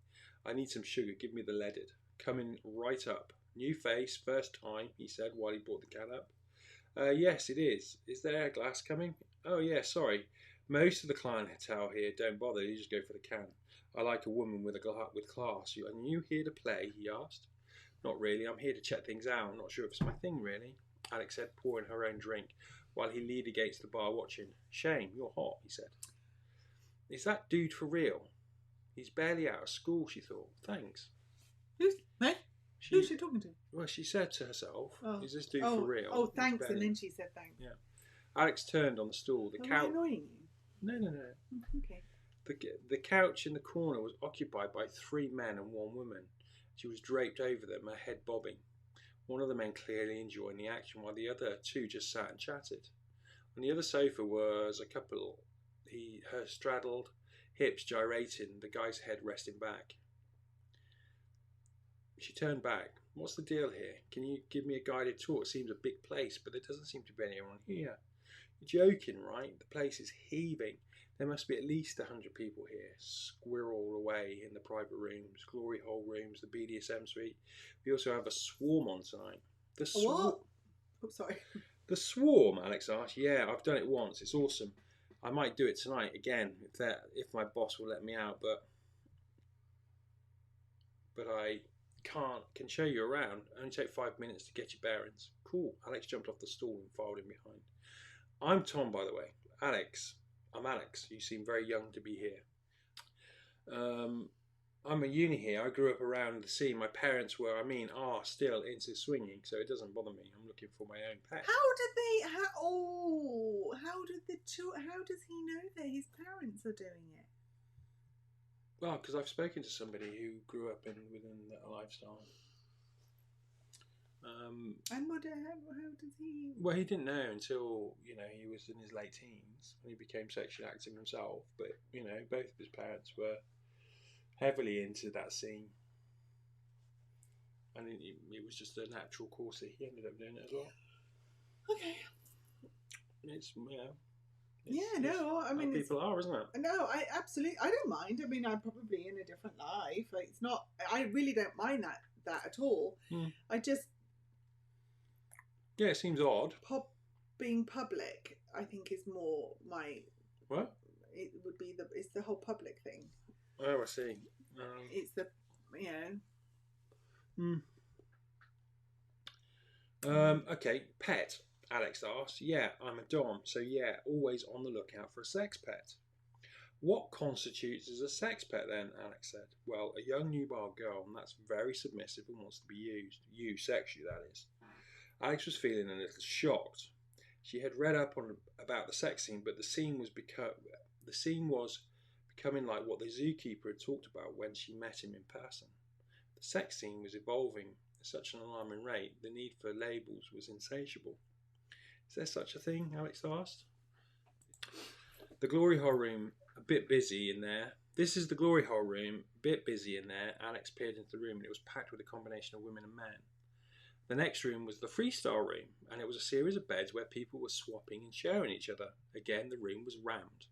I need some sugar. Give me the leaded." "Coming right up." "New face, first time," he said while he brought the can up. Yes, it is. Is there a glass coming?" "Oh, yeah, sorry. Most of the clientele here don't bother. You just go for the can. I like a woman with class. Are you here to play?" he asked. Not really. I'm here to check things out. I'm not sure if it's my thing, really, Alex said, pouring her own drink, while he leaned against the bar watching. Shame, you're hot, he said. Is that dude for real? He's barely out of school, she thought. Thanks. Who's she talking to? Well, she said to herself, is this dude for real? Oh, thanks, and then she said thanks. Yeah. Alex turned on the stool. Am I annoying you? No. Okay. The couch in the corner was occupied by 3 men and 1 woman. She was draped over them, her head bobbing. One of the men clearly enjoying the action, while the other 2 just sat and chatted. On the other sofa was a couple. Her straddled hips gyrating, the guy's head resting back. She turned back. What's the deal here? Can you give me a guided tour? It seems a big place, but there doesn't seem to be anyone here. You're joking, right? The place is heaving. There must be at least 100 people here. Squirrel away in the private rooms, glory hole rooms, the BDSM suite. We also have a swarm on tonight. The swarm. What? Oh, sorry. The swarm, Alex asked. Yeah, I've done it once. It's awesome. I might do it tonight again if my boss will let me out, but I can show you around. Only take 5 minutes to get your bearings. Cool. Alex jumped off the stool and filed in behind. I'm Tom, by the way. Alex. I'm Alex. You seem very young to be here. I'm a uni here. I grew up around the scene. My parents are still into swinging, so it doesn't bother me. I'm looking for my own pet. How does he know that his parents are doing it? Well, because I've spoken to somebody who grew up within that lifestyle. And how does he? Well, he didn't know until he was in his late teens and he became sexually active himself. But both of his parents were heavily into that scene, and it was just a natural course that he ended up doing it as well. Okay. It's people are, isn't it? No, I don't mind. I mean, I'm probably in a different life. It's not. I really don't mind that at all. I just. Yeah, it seems odd. Being public, I think, is more my. What? It would be it's the whole public thing. Oh, I see. It's the Okay, pet. Alex asked. Yeah, I'm a dom, so yeah, always on the lookout for a sex pet. What constitutes as a sex pet then? Alex said. Well, a young nubile girl, and that's very submissive and wants to be used sexually, that is. Alex was feeling a little shocked. She had read up about the sex scene, but the scene was becoming like what the zookeeper had talked about when she met him in person. The sex scene was evolving at such an alarming rate, the need for labels was insatiable. Is there such a thing? Alex asked. The glory hole room, a bit busy in there. This is the glory hole room, a bit busy in there. Alex peered into the room and it was packed with a combination of women and men. The next room was the freestyle room, and it was a series of beds where people were swapping and sharing each other. Again, the room was rammed.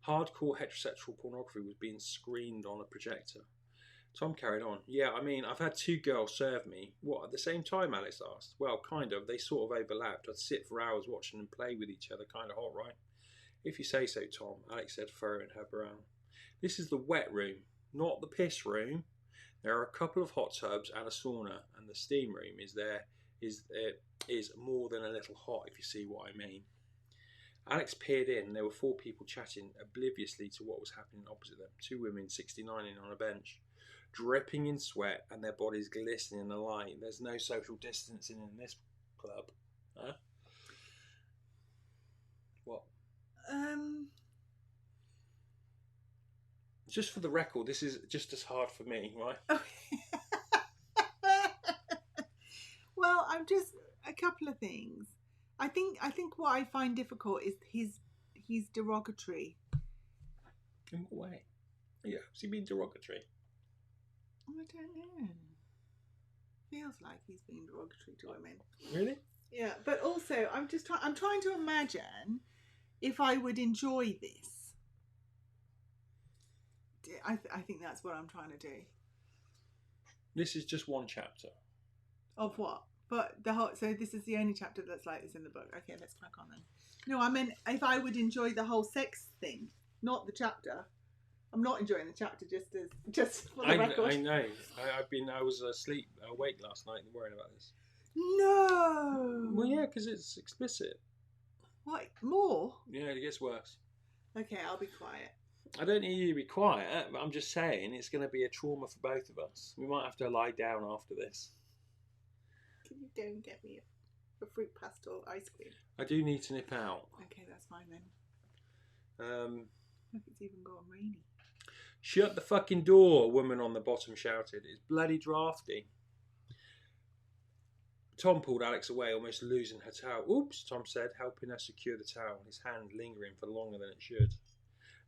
Hardcore heterosexual pornography was being screened on a projector. Tom carried on. Yeah, I mean, I've had 2 girls serve me. What, at the same time? Alex asked. Well, kind of. They sort of overlapped. I'd sit for hours watching them play with each other. Kind of hot, right? If you say so, Tom, Alex said, furrowing her brow. This is the wet room, not the piss room. There are a couple of hot tubs and a sauna, and the steam room is more than a little hot, if you see what I mean. Alex peered in. There were 4 people chatting obliviously to what was happening opposite them. 2 women 69ing on a bench, dripping in sweat and their bodies glistening in the light. There's no social distancing in this club. Huh? What? Just for the record, this is just as hard for me, right? Well, I'm just a couple of things. I think what I find difficult is he's derogatory. In what way? Yeah, has he been derogatory? I don't know. Feels like he's being derogatory to women. Really? Yeah, but also I'm trying to imagine if I would enjoy this. I think that's what I'm trying to do. This is just one chapter. Of what? But so this is the only chapter that's like this in the book. Okay, let's crack on then. No, I mean if I would enjoy the whole sex thing, not the chapter. I'm not enjoying the chapter just for the record. I know. I was awake last night and worrying about this. No. Well, yeah, because it's explicit. What more? Yeah, it gets worse. Okay, I'll be quiet. I don't need you to be quiet, but I'm just saying it's going to be a trauma for both of us. We might have to lie down after this. Can you go and get me a fruit pastel ice cream? I do need to nip out. Okay, that's fine then. Look, it's even gone rainy. Shut the fucking door, a woman on the bottom shouted. It's bloody drafty. Tom pulled Alex away, almost losing her towel. Oops, Tom said, helping her secure the towel, his hand lingering for longer than it should.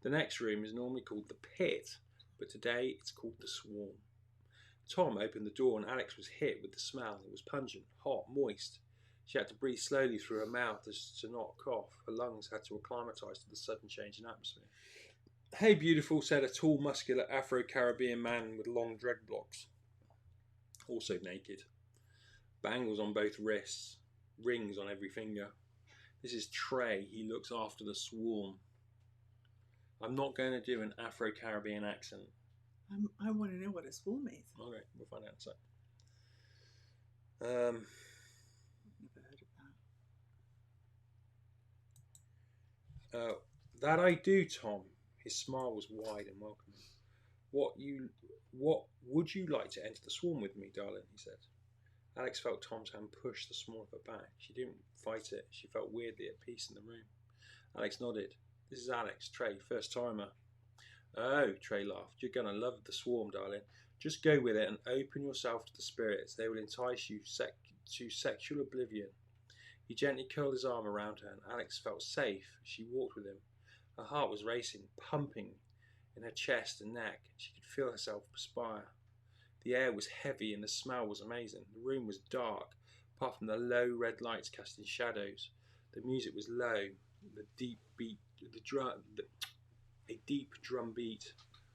The next room is normally called the pit, but today it's called the swarm. Tom opened the door and Alex was hit with the smell. It was pungent, hot, moist. She had to breathe slowly through her mouth as to not cough. Her lungs had to acclimatise to the sudden change in atmosphere. Hey, beautiful, said a tall, muscular Afro-Caribbean man with long dreadlocks, also naked. Bangles on both wrists, rings on every finger. This is Trey. He looks after the swarm. I'm not going to do an Afro-Caribbean accent. I want to know what a swarm is. Okay, we'll find out in a sec. I've never heard of that. That I do, Tom. His smile was wide and welcoming. What would you like to enter the swarm with me, darling? He said. Alex felt Tom's hand push the small of her back. She didn't fight it. She felt weirdly at peace in the room. Alex nodded. This is Alex, Trey, first timer. Oh, Trey laughed. You're going to love the swarm, darling. Just go with it and open yourself to the spirits. They will entice you to sexual oblivion. He gently curled his arm around her and Alex felt safe as she walked with him. Her heart was racing, pumping in her chest and neck. She could feel herself perspire. The air was heavy and the smell was amazing. The room was dark, apart from the low red lights casting shadows. The music was low, a deep drum beat.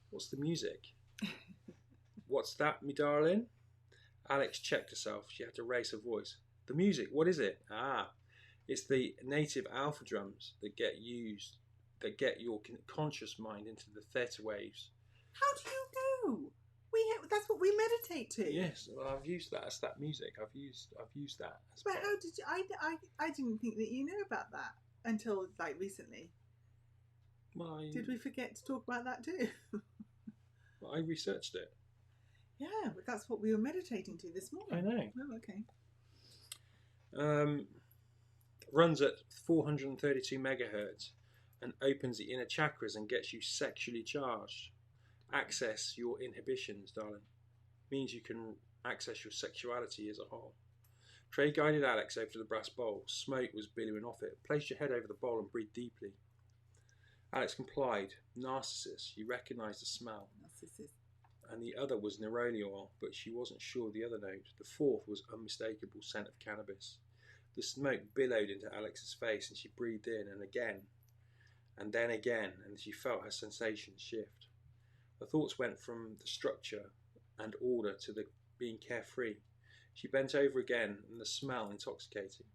What's the music? What's that, me darling? Alex checked herself. She had to raise her voice. The music, what is it? Ah, it's the native alpha drums that get your conscious mind into the theta waves. How do you know? That's what we meditate to. Yes, well, I've used that as that music. I've used that. But how did you? I didn't think that you knew about that until like recently. Well, Did we forget to talk about that too? Well, I researched it. Yeah, but that's what we were meditating to this morning. I know. Oh, okay. Runs at 432 megahertz and opens the inner chakras and gets you sexually charged. Access your inhibitions, darling. Means you can access your sexuality as a whole. Trey guided Alex over to the brass bowl. Smoke was billowing off it. Place your head over the bowl and breathe deeply. Alex complied. Narcissus. You recognised the smell. Narcissus. And the other was neroli oil, but she wasn't sure of the other note. The fourth was unmistakable scent of cannabis. The smoke billowed into Alex's face and she breathed in and again, and then again, and she felt her sensations shift. Her thoughts went from the structure and order to the being carefree. She bent over again and the smell intoxicating.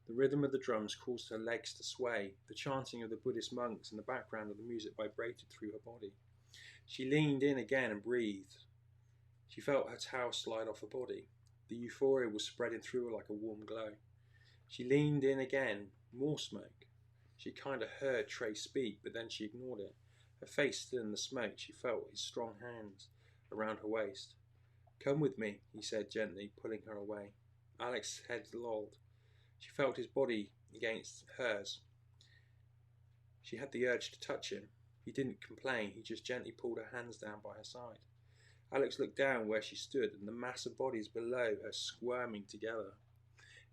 The rhythm of the drums caused her legs to sway. The chanting of the Buddhist monks in the background of the music vibrated through her body. She leaned in again and breathed. She felt her towel slide off her body. The euphoria was spreading through her like a warm glow. She leaned in again, more smoke. She kind of heard Trey speak, but then she ignored it. Her face still in the smoke, she felt his strong hands around her waist. Come with me, he said gently, pulling her away. Alex's head lolled. She felt his body against hers. She had the urge to touch him. He didn't complain, he just gently pulled her hands down by her side. Alex looked down where she stood, and the mass of bodies below her squirming together.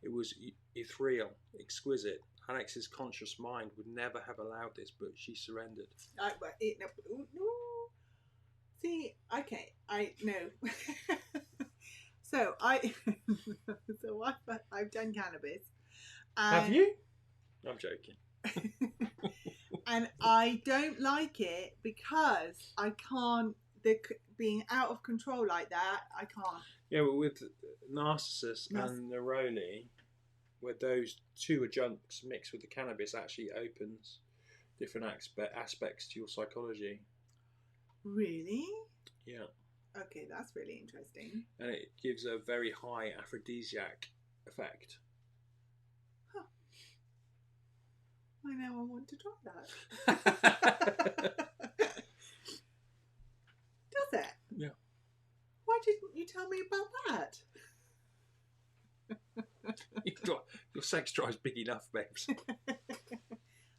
It was ethereal, exquisite. Alex's conscious mind would never have allowed this, but she surrendered. See, okay, I know. So I've done cannabis. Have you? I'm joking. And I don't like it because I can't. Being out of control like that, I can't. Yeah, but with Narcissus and Neroli, where those two adjuncts mixed with the cannabis actually opens different aspects to your psychology. Really? Yeah. Okay, that's really interesting. And it gives a very high aphrodisiac effect. Huh. I now want to try that. Does it? Yeah. Why didn't you tell me about that? Your sex drive's big enough, babes.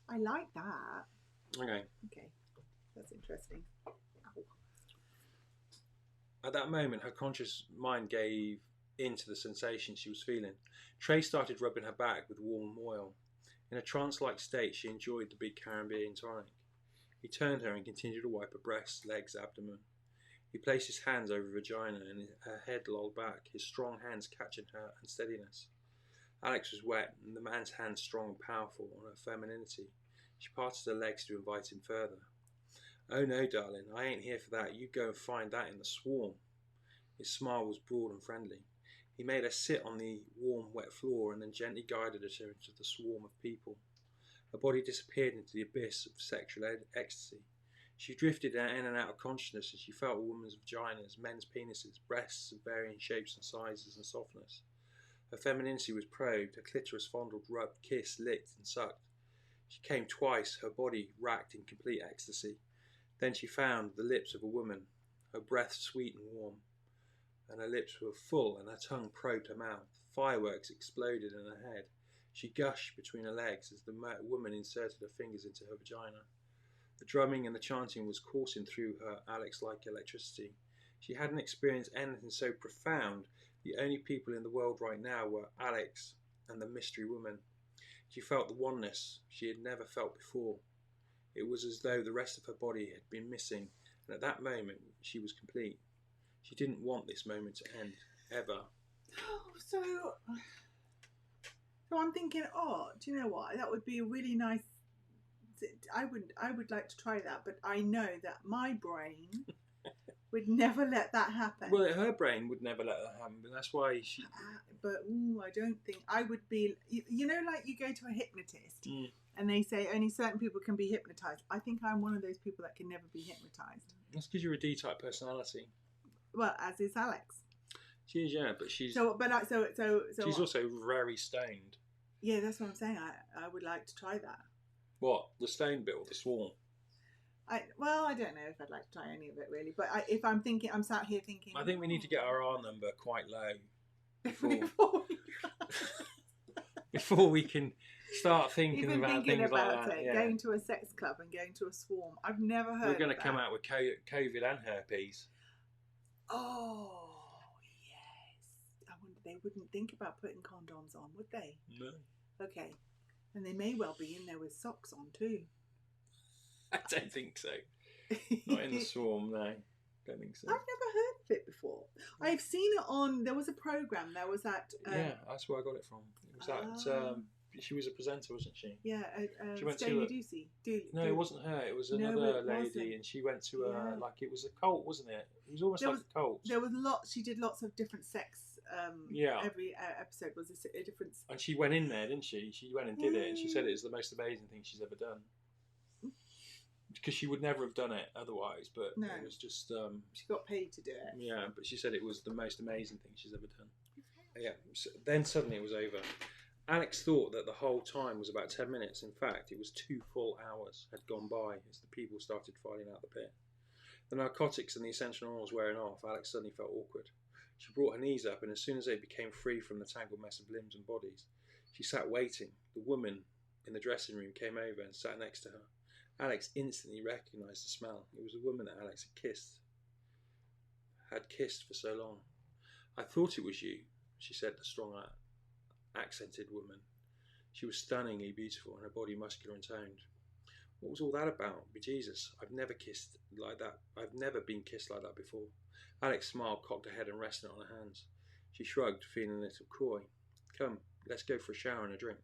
I like that. Okay. Okay, that's interesting. Ow. At that moment, her conscious mind gave in to the sensation she was feeling. Trey started rubbing her back with warm oil. In a trance-like state, she enjoyed the big Caribbean tonic. He turned her and continued to wipe her breasts, legs, abdomen. He placed his hands over her vagina and her head lolled back, his strong hands catching her unsteadiness. Alex was wet, and the man's hands strong and powerful on her femininity. She parted her legs to invite him further. "Oh no, darling, I ain't here for that. You go and find that in the swarm." His smile was broad and friendly. He made her sit on the warm, wet floor and then gently guided her into the swarm of people. Her body disappeared into the abyss of sexual ecstasy. She drifted in and out of consciousness as she felt a woman's vaginas, men's penises, breasts of varying shapes and sizes and softness. Her femininity was probed, her clitoris fondled, rubbed, kissed, licked and sucked. She came twice, her body racked in complete ecstasy. Then she found the lips of a woman, her breath sweet and warm, and her lips were full and her tongue probed her mouth. Fireworks exploded in her head. She gushed between her legs as the woman inserted her fingers into her vagina. The drumming and the chanting was coursing through her Alex-like electricity. She hadn't experienced anything so profound. The only people in the world right now were Alex and the mystery woman. She felt the oneness she had never felt before. It was as though the rest of her body had been missing, and at that moment she was complete. She didn't want this moment to end, ever. So I'm thinking, oh, do you know what? That would be a really nice. I would like to try that, but I know that my brain would never let that happen. Well, her brain would never let that happen, but that's why she. But I don't think I would be. You know, like you go to a hypnotist and they say only certain people can be hypnotized. I think I'm one of those people that can never be hypnotized. That's because you're a D-type personality. Well, as is Alex. She is, yeah, but she's. So She's also very stoned. Yeah, that's what I'm saying. I would like to try that. What, the stoned bit or the swarm? I don't know if I'd like to try any of it really, but if I'm thinking, I'm sat here thinking. I think we need to get our R number quite low before we can start thinking about things like that. Yeah. Going to a sex club and going to a swarm. I've never heard. We're going to come out with COVID and herpes. Oh yes, I wonder they wouldn't think about putting condoms on, would they? No. Okay, and they may well be in there with socks on too. I don't think so. Not in the swarm, no. Don't think so. I've never heard of it before. I've seen it on. There was a program. There was that. Yeah, that's where I got it from. It was that. She was a presenter, wasn't she? Yeah, she went Stacey to Dooley. No, it wasn't her. It was another lady, and she went to like it was a cult, wasn't it? It was almost like a cult. There was lots. She did lots of different sex. Every episode was a different. And she went in there, didn't she? She went and did it, and she said it was the most amazing thing she's ever done. Because she would never have done it otherwise, but it was just. She got paid to do it. Yeah, but she said it was the most amazing thing she's ever done. Yeah. So then suddenly it was over. Alex thought that the whole time was about 10 minutes. In fact, it was 2 full hours had gone by as the people started filing out the pit. The narcotics and the essential oils wearing off, Alex suddenly felt awkward. She brought her knees up, and as soon as they became free from the tangled mess of limbs and bodies, she sat waiting. The woman in the dressing room came over and sat next to her. Alex instantly recognised the smell. It was the woman that Alex had kissed for so long. "I thought it was you," she said, the strong accented woman. She was stunningly beautiful and her body muscular and toned. "What was all that about? Bejesus, I've never kissed like that. I've never been kissed like that before." Alex smiled, cocked her head and rested on her hands. She shrugged, feeling a little coy. "Come, let's go for a shower and a drink."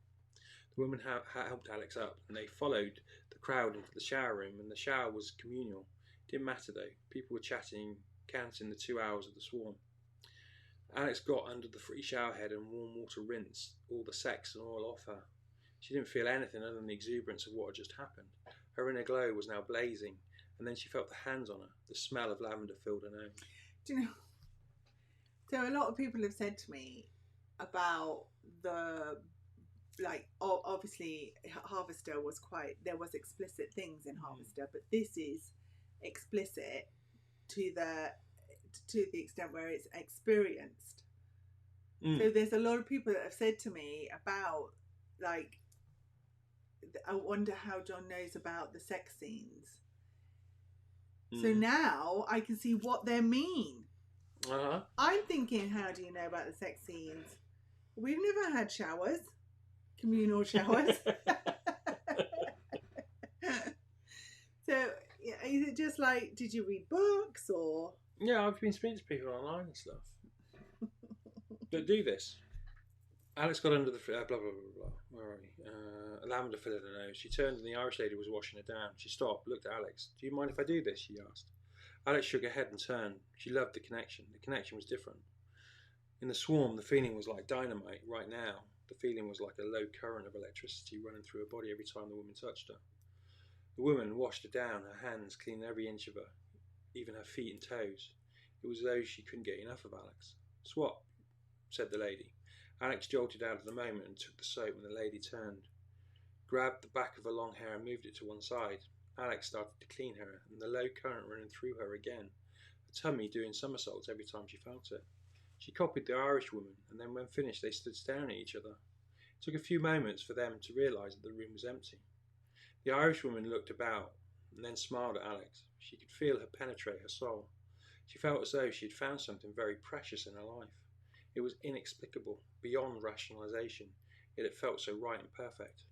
The woman helped Alex up, and they followed the crowd into the shower room, and the shower was communal. It didn't matter though. People were chatting, counting the 2 hours of the swarm. Alex got under the free shower head and warm water rinsed all the sex and oil off her. She didn't feel anything other than the exuberance of what had just happened. Her inner glow was now blazing, and then she felt the hands on her. The smell of lavender filled her nose. Do you know? So a lot of people have said to me about the, like, obviously Harvester was there was explicit things in Harvester, but this is explicit to the extent where it's experienced. So there's a lot of people that have said to me about, like, I wonder how John knows about the sex scenes. So now I can see what they mean. I'm thinking, how do you know about the sex scenes? We've never had showers, communal showers. So is it just like, did you read books or? Yeah, I've been speaking to people online and stuff that do this. Alex got under the blah blah blah blah. Where are we? Lavender filled her nose. She turned and the Irish lady was washing her down. She stopped, looked at Alex. Do you mind if I do this? She asked. Alex shook her head and turned. She loved the connection. The connection was different. In the swarm, the feeling was like dynamite. Right now, the feeling was like a low current of electricity running through her body every time the woman touched her. The woman washed her down, her hands cleaning every inch of her, even her feet and toes. It was as though she couldn't get enough of Alex. Swap, said the lady. Alex jolted out of the moment and took the soap when the lady turned, grabbed the back of her long hair and moved it to one side. Alex started to clean her, and the low current running through her again, her tummy doing somersaults every time she felt it. She copied the Irish woman, and then when finished they stood staring at each other. It took a few moments for them to realise that the room was empty. The Irish woman looked about, and then smiled at Alex. She could feel her penetrate her soul. She felt as though she had found something very precious in her life. It was inexplicable, beyond rationalisation, yet it felt so right and perfect.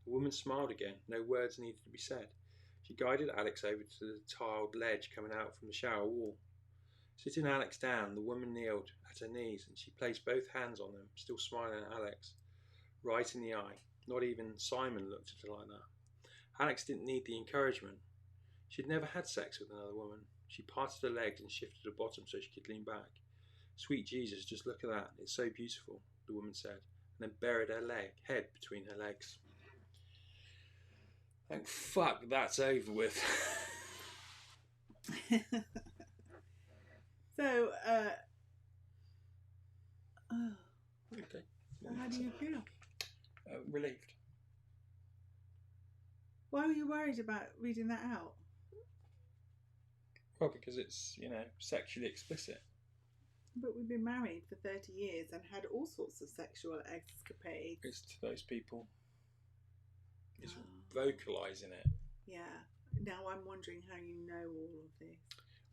The woman smiled again. No words needed to be said. She guided Alex over to the tiled ledge coming out from the shower wall. Sitting Alex down, the woman kneeled at her knees and she placed both hands on them, still smiling at Alex, right in the eye. Not even Simon looked at her like that. Alex didn't need the encouragement. She'd never had sex with another woman. She parted her legs and shifted her bottom so she could lean back. Sweet Jesus, just look at that. It's so beautiful, the woman said, and then buried her head between her legs. Thank fuck that's over with. So, Okay. so how do you feel? Relieved. Why were you worried about reading that out? Well, because it's, sexually explicit. But we've been married for 30 years and had all sorts of sexual escapades. It's to those people. It's vocalising it. Yeah. Now I'm wondering how you know all of this.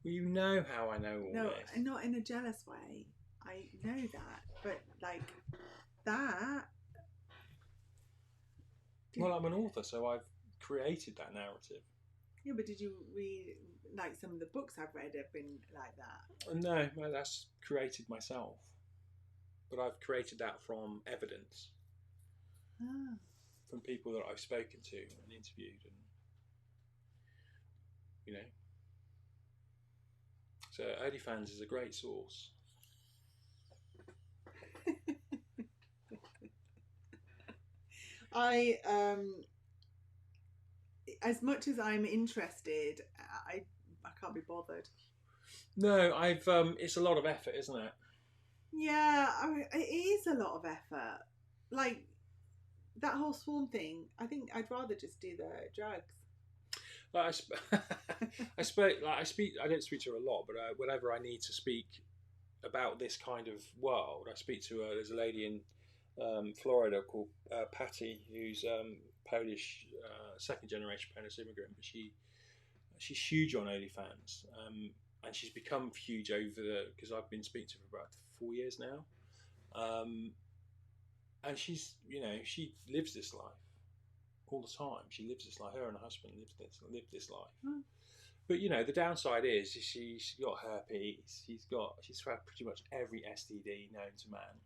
Well, you know how I know all this. No, not in a jealous way. I know that. But, like, that... Well, I'm an author, so I've created that narrative. Yeah, but did you read, like, some of the books I've read have been like that? No, that's created myself. But I've created that from evidence. Ah. From people that I've spoken to and interviewed, and so OnlyFans is a great source. I as much as I'm interested, I can't be bothered. No, it's a lot of effort, isn't it? Yeah, it is a lot of effort. Like, that whole swarm thing, I think I'd rather just do the drugs. Like I don't speak to her a lot, but whenever I need to speak about this kind of world, I speak to her. There's a lady in Florida called Patty, who's Polish, second generation Polish immigrant, but she's huge on OnlyFans, and she's become huge because I've been speaking to her for about 4 years now, and she's she lives this life all the time. She lives this life. Her and her husband live this life. But the downside is she's got herpes. She's had pretty much every STD known to man.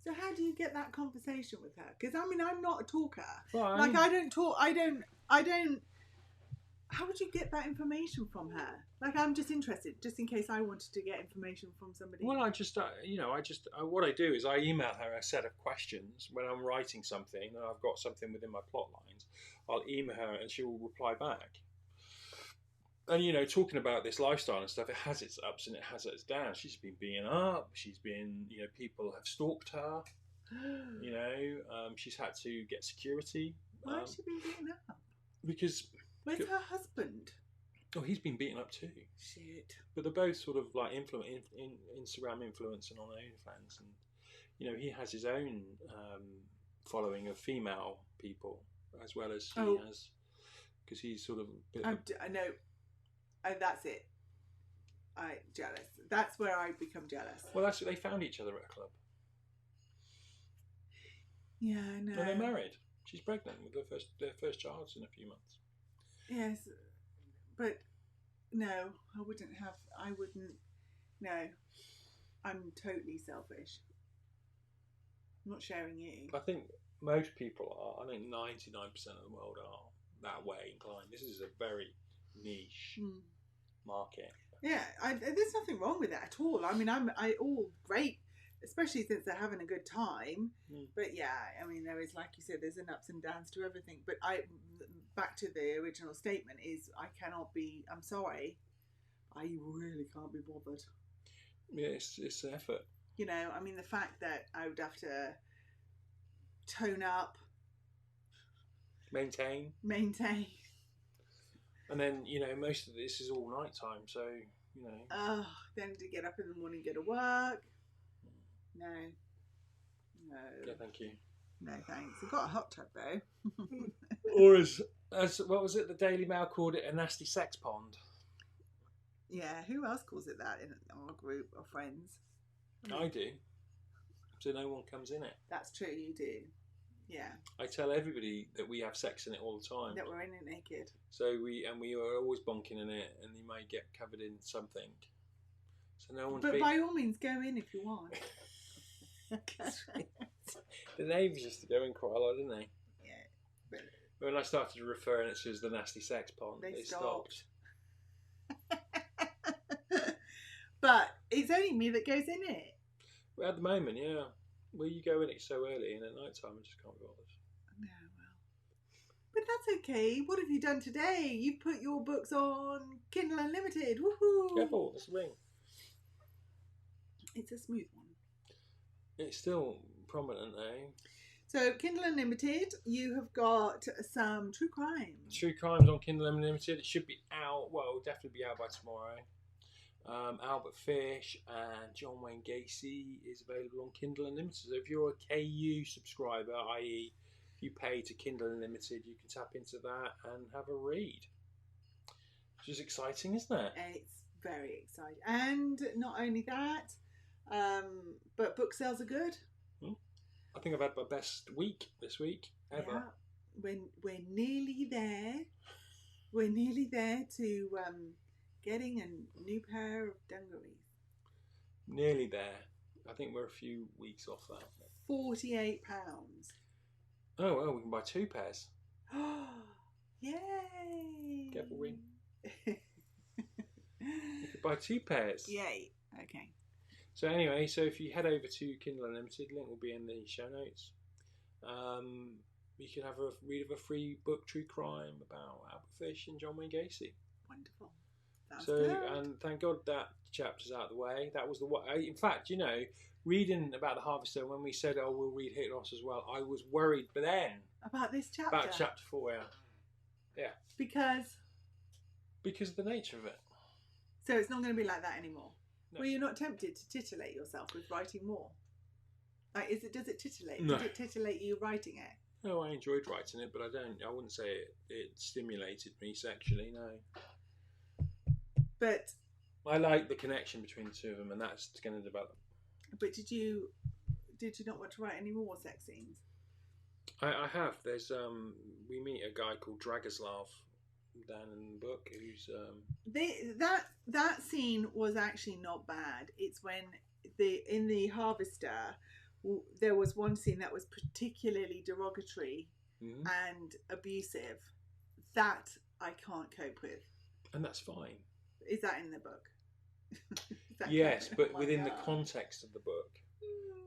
So how do you get that conversation with her? Because I'm not a talker. Well, I don't talk. I don't. How would you get that information from her? Like, I'm just interested, just in case I wanted to get information from somebody. Well, what I do is I email her a set of questions when I'm writing something and I've got something within my plot lines. I'll email her and she will reply back. And you know, talking about this lifestyle and stuff, it has its ups and it has its downs. She's been beaten up. She's been, you know, people have stalked her. You know, she's had to get security. Why has she been beaten up? Because where's her husband? Oh, he's been beaten up too. Shit. But they're both sort of like Instagram influence and on OnlyFans, and you know, he has his own following of female people as well as she has, because he's sort of. I know. That's it. I'm jealous. That's where I become jealous. Well, that's they found each other at a club. Yeah, I know. And they're married. She's pregnant with their first child in a few months. Yes, but no, I wouldn't. No, I'm totally selfish. I'm not sharing you. I think most people are. I think 99% of the world are that way inclined. This is a very niche market. Yeah, there's nothing wrong with that at all. I mean, I all great, especially since they're having a good time. But yeah, I mean, there is, like you said, there's an ups and downs to everything. But back to the original statement is, I cannot be. I'm sorry, I really can't be bothered. Yeah, it's an effort. You know, I mean, the fact that I would have to tone up, maintain. And then, you know, most of this is all nighttime, so, you know. Then to get up in the morning, go to work. No. Yeah, thank you. No, thanks. I've got a hot tub, though. Or as what was it, the Daily Mail called it, a nasty sex pond. Yeah, who else calls it that in our group of friends? I do. So no one comes in it. That's true, you do. Yeah. I tell everybody that we have sex in it all the time. That we're in it naked. So we are always bonking in it, and you may get covered in something. So no one's. But by all means, go in if you want. The neighbours used to go in quite a lot, didn't they? Yeah. But when I started referring it to as the nasty sex pond, they stopped. But it's only me that goes in it. Well, at the moment, yeah. Well, you go in it so early, and at night time, I just can't be bothered. No, well. But that's okay. What have you done today? You've put your books on Kindle Unlimited. Woohoo! Careful, that's a ring. It's a smooth one. It's still prominent, eh? So, Kindle Unlimited, you have got some true crime. True crimes on Kindle Unlimited. It should be out. Well, it'll definitely be out by tomorrow. Albert Fish and John Wayne Gacy is available on Kindle Unlimited. So if you're a KU subscriber, i.e. if you pay to Kindle Unlimited, you can tap into that and have a read. Which is exciting, isn't it? It's very exciting. And not only that, but book sales are good. I think I've had my best week this week ever. Yeah. We're nearly there. We're nearly there to getting a new pair of dungarees. Nearly there. I think we're a few weeks off that. £48. Oh, well, we can buy 2 pairs. Yay! Careful, ring. You could buy 2 pairs. Yay. Okay. So anyway, so if you head over to Kindle Unlimited, link will be in the show notes. You can have a read of a free book, True Crime, about Albert Fish and John Wayne Gacy. Wonderful. Good. And thank God that chapter's out of the way. That was the one. In fact, you know, reading about the Harvester, when we said, "Oh, we'll read Hypnos as well," I was worried. But then about this chapter, about chapter 4, yeah, because of the nature of it. So it's not going to be like that anymore. No. Were you not tempted to titillate yourself with writing more? Like, does it titillate? No. Did it titillate you writing it? No, I enjoyed writing it, but I wouldn't say it stimulated me sexually. No. But I like the connection between the two of them, and that's going to develop. But did you not want to write any more sex scenes? I have. There's we meet a guy called Dragoslav down in the book who's that scene was actually not bad. It's when in the Harvester there was one scene that was particularly derogatory and abusive that I can't cope with. And that's fine. Is that in the book? Yes, but within the context of the book.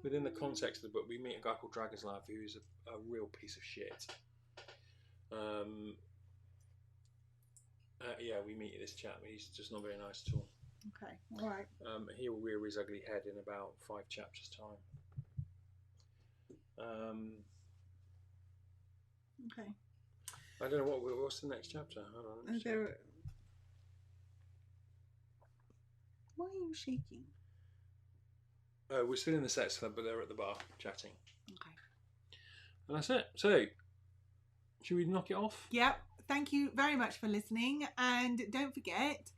Within the context of the book, we meet a guy called Dragoslav who's a real piece of shit. Yeah, we meet this chap. He's just not very nice at all. Okay, all right. He will rear his ugly head in about 5 chapters' time. Okay. I don't know what's the next chapter. Hold on. Why are you shaking? We're still in the sex club, but they're at the bar chatting. Okay. And that's it. So, should we knock it off? Yep. Thank you very much for listening. And don't forget,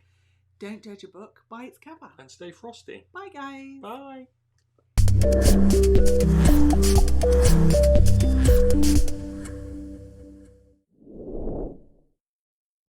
don't judge a book by its cover. And stay frosty. Bye, guys. Bye.